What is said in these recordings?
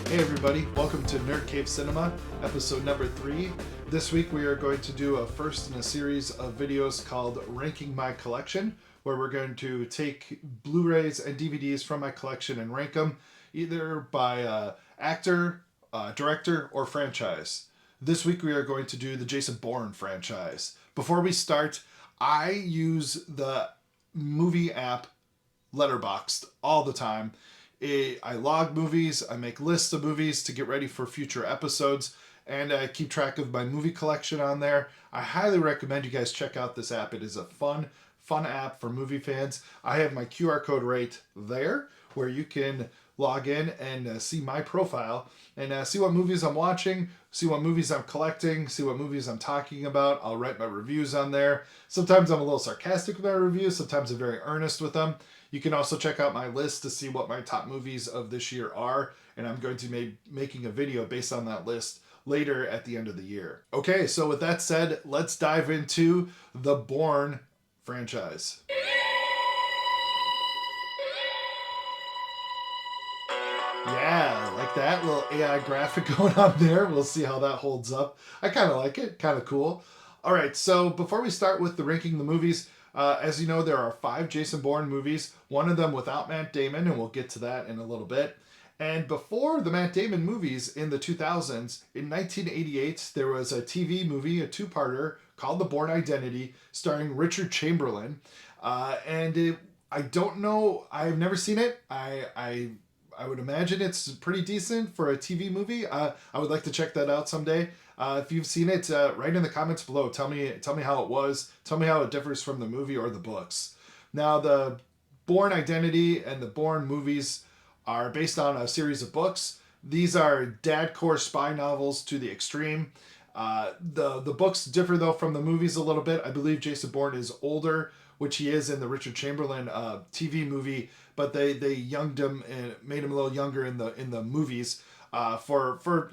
Hey everybody, welcome to Nerd Cave Cinema, episode number 3. This week we are going to do a first in a series of videos called Ranking My Collection, where we're going to take Blu-rays and DVDs from my collection and rank them either by actor, director, or franchise. This week we are going to do the Jason Bourne franchise. Before we start, I use the movie app Letterboxd all the time. I log movies, I make lists of movies to get ready for future episodes, and I keep track of my movie collection on there. I highly recommend you guys check out this app. It is a fun app for movie fans. I have my QR code right there where you can log in and see my profile and see what movies I'm watching, see what movies I'm collecting, see what movies I'm talking about. I'll write my reviews on there. Sometimes I'm a little sarcastic with my reviews, sometimes I'm very earnest with them. You can also check out my list to see what my top movies of this year are, and I'm going to be making a video based on that list later at the end of the year. Okay, so with that said, let's dive into the Bourne franchise. Yeah, like that little AI graphic going on there. We'll see how that holds up. I kind of like it, kind of cool. All right, so before we start with the ranking the movies, as you know, there are 5 Jason Bourne movies, one of them without Matt Damon, and we'll get to that in a little bit. And before the Matt Damon movies in the 2000s, in 1988, there was a TV movie, a two-parter, called The Bourne Identity, starring Richard Chamberlain. I don't know, I've never seen it. I would imagine it's pretty decent for a TV movie. I would like to check that out someday. If you've seen it, write in the comments below. Tell me how it was. Tell me how it differs from the movie or the books. Now, the Bourne Identity and the Bourne movies are based on a series of books. These are dadcore spy novels to the extreme. The books differ, though, from the movies a little bit. I believe Jason Bourne is older, which he is in the Richard Chamberlain TV movie, but they younged him and made him a little younger in the movies for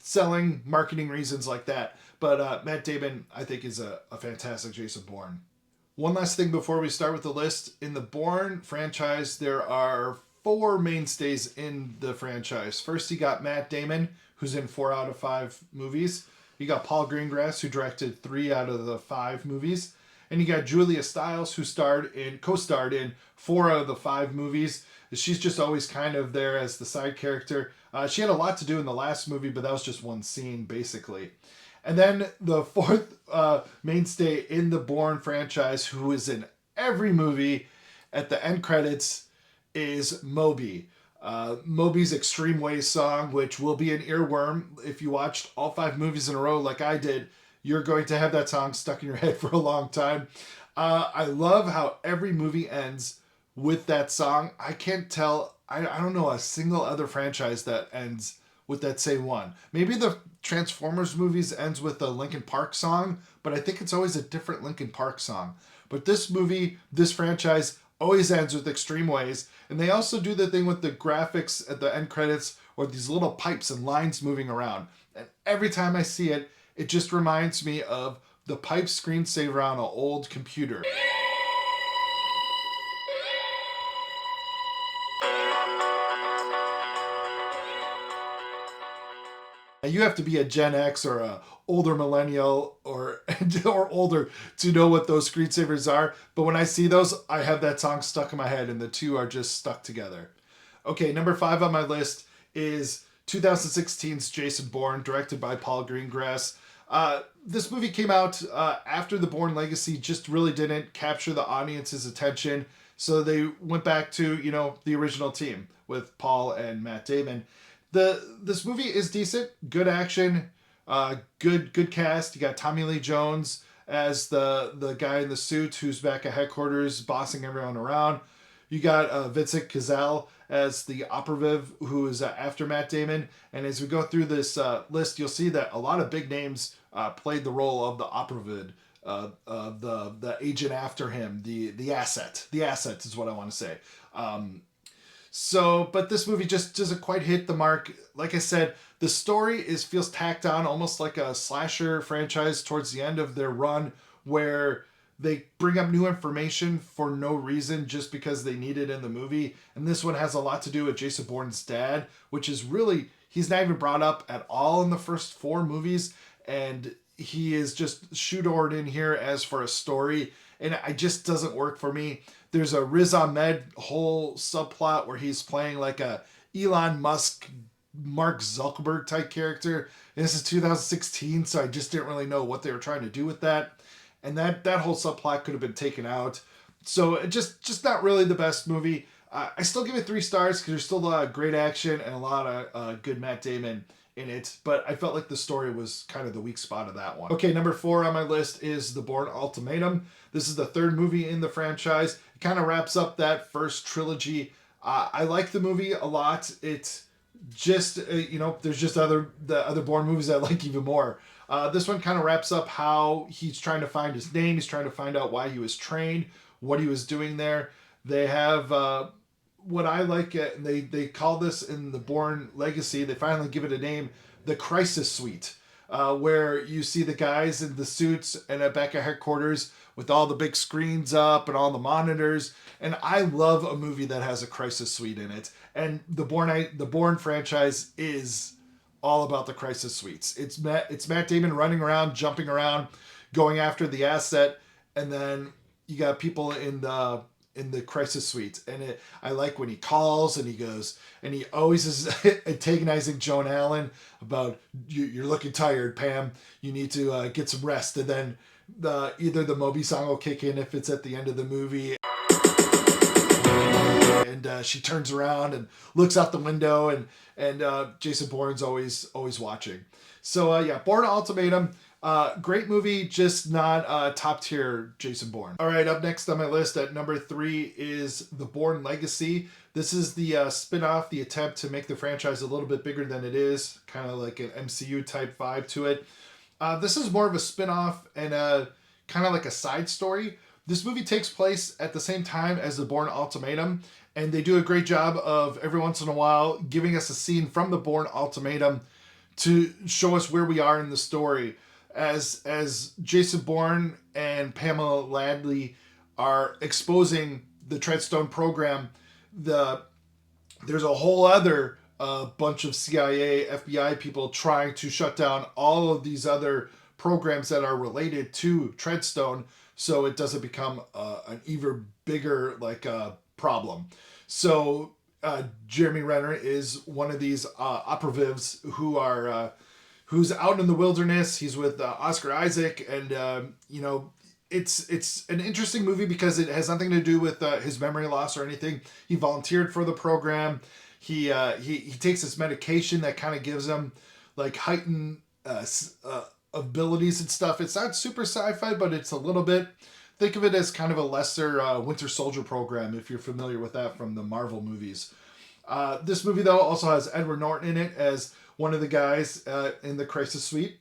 selling, marketing reasons like that. But Matt Damon, I think, is a fantastic Jason Bourne. One last thing before we start with the list. In the Bourne franchise, there are 4 mainstays in the franchise. First, you got Matt Damon, who's in 4 out of 5 movies. You got Paul Greengrass, who directed 3 out of the 5 movies. And you got Julia Stiles, who co-starred in 4 out of the 5 movies. She's just always kind of there as the side character. She had a lot to do in the last movie, but that was just one scene, basically. And then the 4th mainstay in the Bourne franchise, who is in every movie at the end credits, is Moby. Moby's Extreme Ways song, which will be an earworm. If you watched all 5 movies in a row like I did, you're going to have that song stuck in your head for a long time. I love how every movie ends with that song. I can't tell, I don't know a single other franchise that ends with that same one. Maybe the Transformers movies ends with the Linkin Park song, but I think it's always a different Linkin Park song. But this movie, this franchise, always ends with Extreme Ways. And they also do the thing with the graphics at the end credits or these little pipes and lines moving around. And every time I see it, it just reminds me of the pipe screensaver on an old computer. You have to be a Gen X or a older millennial or older to know what those screensavers are. But when I see those, I have that song stuck in my head, and the two are just stuck together. Okay, number 5 on my list is 2016's Jason Bourne, directed by Paul Greengrass. This movie came out after the Bourne Legacy just really didn't capture the audience's attention. So they went back to, the original team with Paul and Matt Damon. This movie is decent, good action, good cast. You got Tommy Lee Jones as the guy in the suit who's back at headquarters bossing everyone around. You got Vincent Cassel as the operative who is after Matt Damon. And as we go through this list, you'll see that a lot of big names played the role of the operative, the agent after him, the asset. The asset is what I want to say. But this movie just doesn't quite hit the mark. Like I said, the story feels tacked on, almost like a slasher franchise towards the end of their run, where they bring up new information for no reason just because they need it in the movie. And this one has a lot to do with Jason Bourne's dad, which is really, he's not even brought up at all in the first four movies, and he is just shoehorned in here as for a story, and it just doesn't work for me. There's a Riz Ahmed whole subplot where he's playing like a Elon Musk, Mark Zuckerberg type character. And this is 2016, so I just didn't really know what they were trying to do with that. And that whole subplot could have been taken out. So it just not really the best movie. I still give it 3 stars because there's still a lot of great action and a lot of good Matt Damon in it, but I felt like the story was kind of the weak spot of that one. Okay, number 4 on my list is The Bourne Ultimatum. This is the third movie in the franchise. It kind of wraps up that first trilogy. I like the movie a lot. It's just there's just the other Bourne movies I like even more. This one kind of wraps up how he's trying to find his name. He's trying to find out why he was trained, what he was doing there. They have what I like, they call this in the Bourne Legacy, they finally give it a name, the Crisis Suite, where you see the guys in the suits and at back at headquarters with all the big screens up and all the monitors. And I love a movie that has a Crisis Suite in it. And the Bourne franchise is all about the Crisis Suites. It's Matt Damon running around, jumping around, going after the asset, and then you got people in the Crisis Suite. And I like when he calls and he goes, and he always is antagonizing Joan Allen about, you're looking tired, Pam. You need to get some rest. And then either the Moby song will kick in if it's at the end of the movie. And she turns around and looks out the window, and Jason Bourne's always watching. So yeah, Bourne Ultimatum. Great movie, just not top tier Jason Bourne. All right, up next on my list at number 3 is The Bourne Legacy. This is the spin-off, the attempt to make the franchise a little bit bigger than it is, kind of like an MCU type vibe to it. This is more of a spin-off and kind of like a side story. This movie takes place at the same time as The Bourne Ultimatum, and they do a great job of every once in a while giving us a scene from The Bourne Ultimatum to show us where we are in the story. As Jason Bourne and Pamela Ladley are exposing the Treadstone program, there's a whole other bunch of CIA, FBI people trying to shut down all of these other programs that are related to Treadstone, so it doesn't become an even bigger problem. So Jeremy Renner is one of these operatives who's out in the wilderness. He's with Oscar Isaac, and it's an interesting movie because it has nothing to do with his memory loss or anything. He volunteered for the program. He takes this medication that kind of gives him like heightened abilities and stuff. It's not super sci-fi, but it's a little bit. Think of it as kind of a lesser Winter Soldier program, if you're familiar with that from the Marvel movies. This movie, though, also has Edward Norton in it as one of the guys in the Crisis Suite.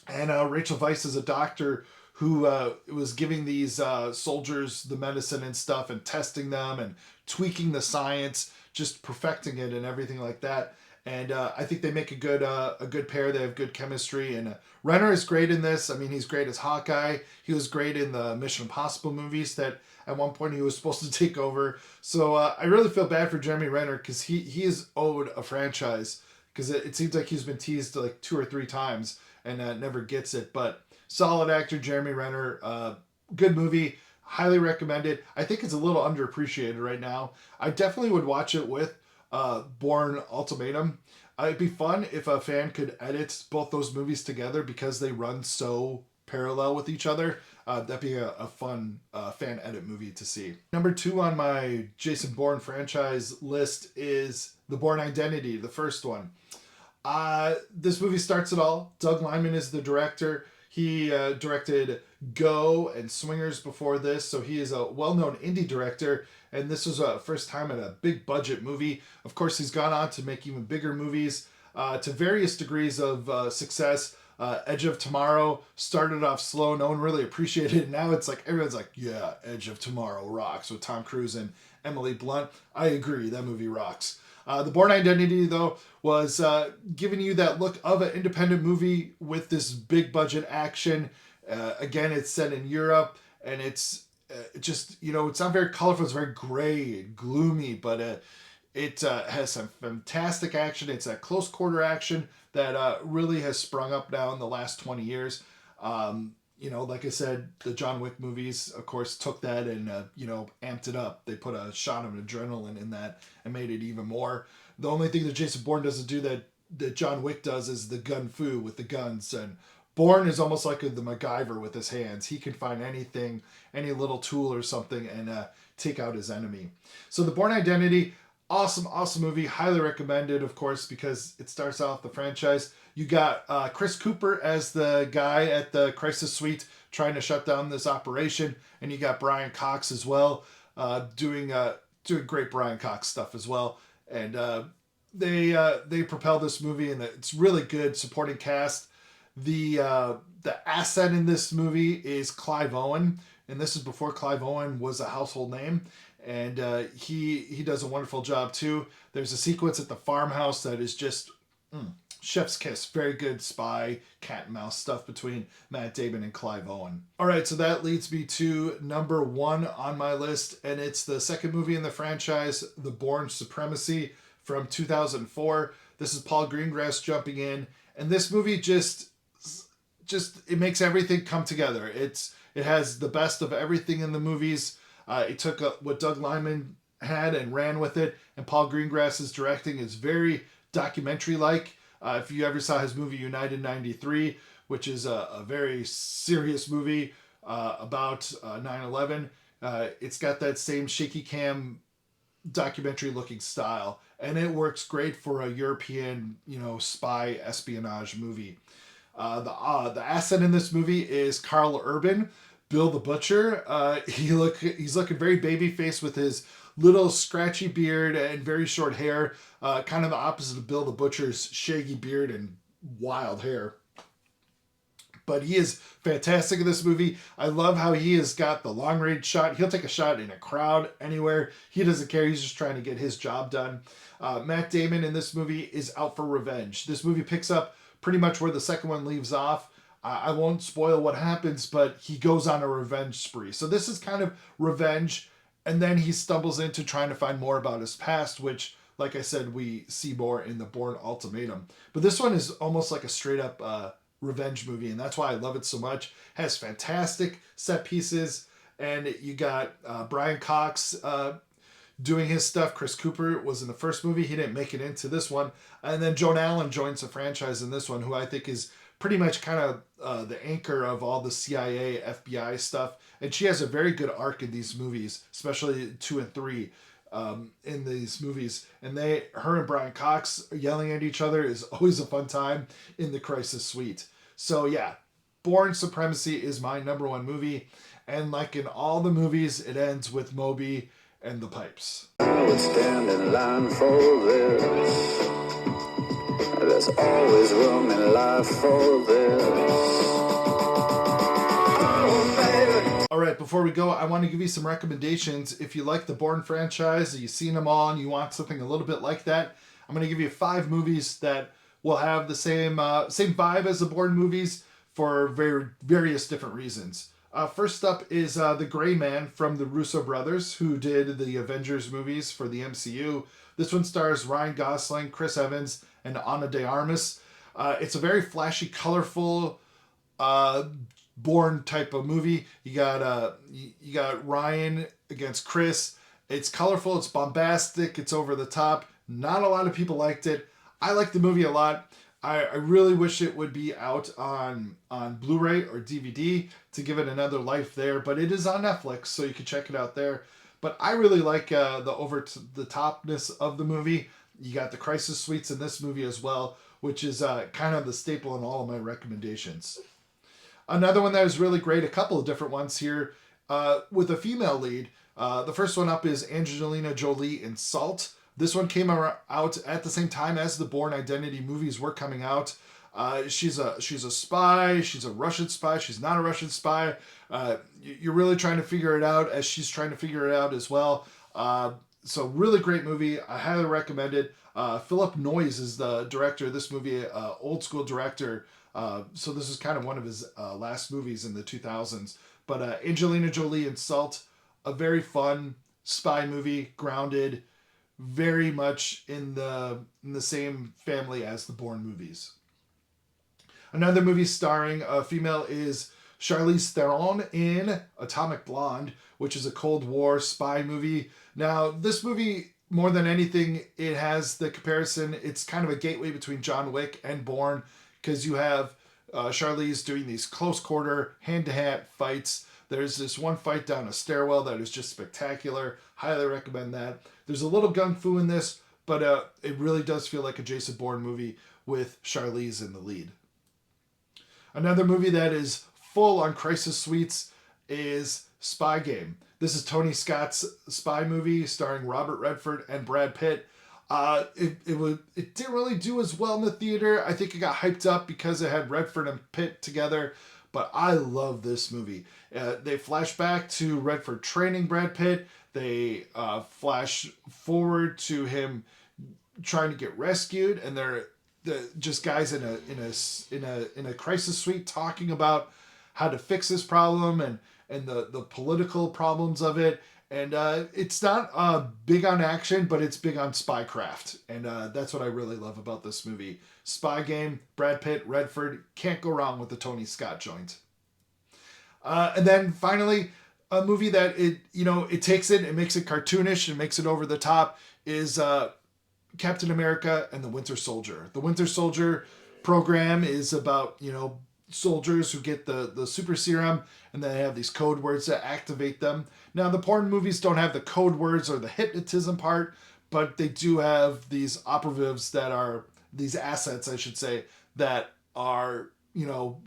And Rachel Weisz is a doctor who was giving these soldiers the medicine and stuff and testing them and tweaking the science, just perfecting it and everything like that. And I think they make a good pair. They have good chemistry. And Renner is great in this. I mean, he's great as Hawkeye. He was great in the Mission Impossible movies that at one point he was supposed to take over. So I really feel bad for Jeremy Renner because he is owed a franchise, because it seems like he's been teased like 2 or 3 times and never gets it. But solid actor, Jeremy Renner. Good movie. Highly recommended. I think it's a little underappreciated right now. I definitely would watch it with Bourne Ultimatum. It'd be fun if a fan could edit both those movies together because they run so parallel with each other. That'd be a fun fan edit movie to see. Number 2 on my Jason Bourne franchise list is The Bourne Identity, the first one. This movie starts it all. Doug Liman is the director. He directed Go and Swingers before this, so he is a well-known indie director, and this was a first time at a big budget movie. Of course, he's gone on to make even bigger movies to various degrees of success. Edge of Tomorrow started off slow. No one really appreciated it. Now it's like everyone's like, yeah, Edge of Tomorrow rocks with Tom Cruise and Emily Blunt. I agree, that movie rocks. The Bourne Identity, though, was giving you that look of an independent movie with this big budget action. Again, it's set in Europe, and it's just, it's not very colorful. It's very gray and gloomy, but It has some fantastic action. It's a close quarter action that really has sprung up now in the last 20 years. Like I said, the John Wick movies, of course, took that and, amped it up. They put a shot of adrenaline in that and made it even more. The only thing that Jason Bourne doesn't do that John Wick does is the gun fu with the guns. And Bourne is almost like the MacGyver with his hands. He can find anything, any little tool or something, and take out his enemy. So the Bourne Identity, awesome, awesome movie. Highly recommended, of course, because it starts off the franchise. You got Chris Cooper as the guy at the crisis suite trying to shut down this operation, and you got Brian Cox as well, doing great Brian Cox stuff as well. And they propel this movie, and it's really good supporting cast. The asset in this movie is Clive Owen, and this is before Clive Owen was a household name, and he does a wonderful job too. There's a sequence at the farmhouse that is just chef's kiss. Very good spy cat and mouse stuff between Matt Damon and Clive Owen. All right, so that leads me to number 1 on my list, and it's the second movie in the franchise, The Bourne Supremacy from 2004. This is Paul Greengrass jumping in, and this movie just it makes everything come together. It has the best of everything in the movies. It took what Doug Liman had and ran with it, and Paul Greengrass's directing is very documentary-like. If you ever saw his movie United 93, which is a very serious movie about 9/11, it's got that same shaky cam documentary-looking style, and it works great for a European, spy espionage movie. The asset in this movie is Carl Urban, Bill the Butcher. He's looking very baby-faced with his little scratchy beard and very short hair, kind of the opposite of Bill the Butcher's shaggy beard and wild hair. But he is fantastic in this movie. I love how he has got the long range shot. He'll take a shot in a crowd, anywhere. He doesn't care. He's just trying to get his job done. Matt Damon in this movie is out for revenge. This movie picks up pretty much where the second one leaves off. I won't spoil what happens, but he goes on a revenge spree. So this is kind of revenge, and then he stumbles into trying to find more about his past, which, like I said, we see more in the Bourne Ultimatum. But this one is almost like a straight up revenge movie, and that's why I love it so much. It has fantastic set pieces, and you got Brian Cox doing his stuff. Chris Cooper was in the first movie. He didn't make it into this one. And then Joan Allen joins the franchise in this one, who I think is pretty much kind of the anchor of all the CIA, FBI stuff. And she has a very good arc in these movies, especially 2 and 3 in these movies. And her and Brian Cox yelling at each other is always a fun time in the Crisis Suite. So yeah, Bourne Supremacy is my number 1 movie. And like in all the movies, it ends with Moby and the pipes. I would stand in line for this. There's always room in life for this. Oh, baby. All right, before we go, I want to give you some recommendations. If you like the Bourne franchise, you've seen them all, and you want something a little bit like that, I'm going to give you 5 movies that will have the same vibe as the Bourne movies for various different reasons. First up is The Gray Man from the Russo brothers, who did the Avengers movies for the MCU. This one stars Ryan Gosling, Chris Evans, and Ana de Armas. It's a very flashy, colorful Bourne type of movie. You got Ryan against Chris. It's colorful, it's bombastic, it's over the top. Not a lot of people liked it. I liked the movie a lot. I really wish it would be out on Blu-ray or DVD to give it another life there, but it is on Netflix, so you can check it out there. But I really like the over-the-topness of the movie. You got the crisis suites in this movie as well, which is kind of the staple in all of my recommendations. Another one that is really great, a couple of different ones here, with a female lead. The first one up is Angelina Jolie in Salt. This one came out at the same time as the Bourne Identity movies were coming out. She's a spy. She's a Russian spy. She's not a Russian spy. You're really trying to figure it out as she's trying to figure it out as well. So really great movie. I highly recommend it. Philip Noyes is the director of this movie, old school director. So this is kind of one of his last movies in the 2000s. But Angelina Jolie in Salt, a very fun spy movie, grounded, very much in the same family as the Bourne movies. Another movie starring a female is Charlize Theron in Atomic Blonde, which is a Cold War spy movie. Now, this movie, more than anything, it has the comparison. It's kind of a gateway between John Wick and Bourne because you have Charlize doing these close quarter, hand to hand fights. There's this one fight down a stairwell that is just spectacular. Highly recommend that. There's a little gung fu in this, but it really does feel like a Jason Bourne movie with Charlize in the lead. Another movie that is full on crisis suites is Spy Game. This is Tony Scott's spy movie starring Robert Redford and Brad Pitt. It didn't really do as well in the theater. I think it got hyped up because it had Redford and Pitt together, but I love this movie. They flash back to Redford training Brad Pitt. They flash forward to him trying to get rescued, and they're just guys in a crisis suite talking about how to fix this problem and the political problems of it. And it's not big on action, but it's big on spycraft. And that's what I really love about this movie. Spy Game, Brad Pitt, Redford, can't go wrong with the Tony Scott joint. And then finally, a movie that it takes it makes it cartoonish and makes it over the top is Captain America and the Winter Soldier. The Winter Soldier program is about, soldiers who get the super serum and then they have these code words that activate them. Now, the porn movies don't have the code words or the hypnotism part, but they do have these operatives that are, these assets, I should say, that are,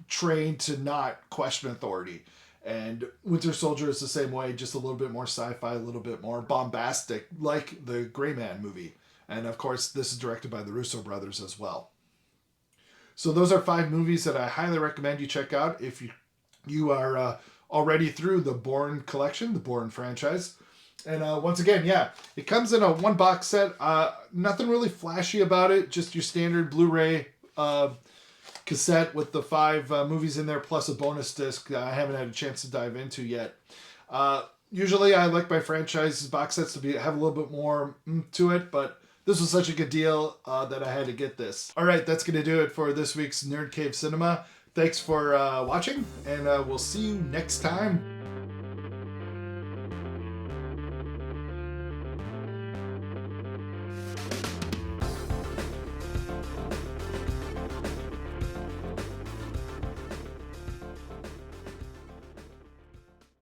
trained to not question authority. And Winter Soldier is the same way, just a little bit more sci-fi, a little bit more bombastic, like the Gray Man movie. And of course, this is directed by the Russo brothers as well. So those are 5 movies that I highly recommend you check out if you are already through the Bourne collection, the Bourne franchise. And once again, yeah, it comes in a 1 box set. Nothing really flashy about it, just your standard Blu-ray cassette with the 5 movies in there, plus a bonus disc I haven't had a chance to dive into yet. Usually I like my franchise box sets to have a little bit more to it, but this was such a good deal that I had to get this. All right, that's going to do it for this week's Nerd Cave Cinema. Thanks for watching, and we'll see you next time.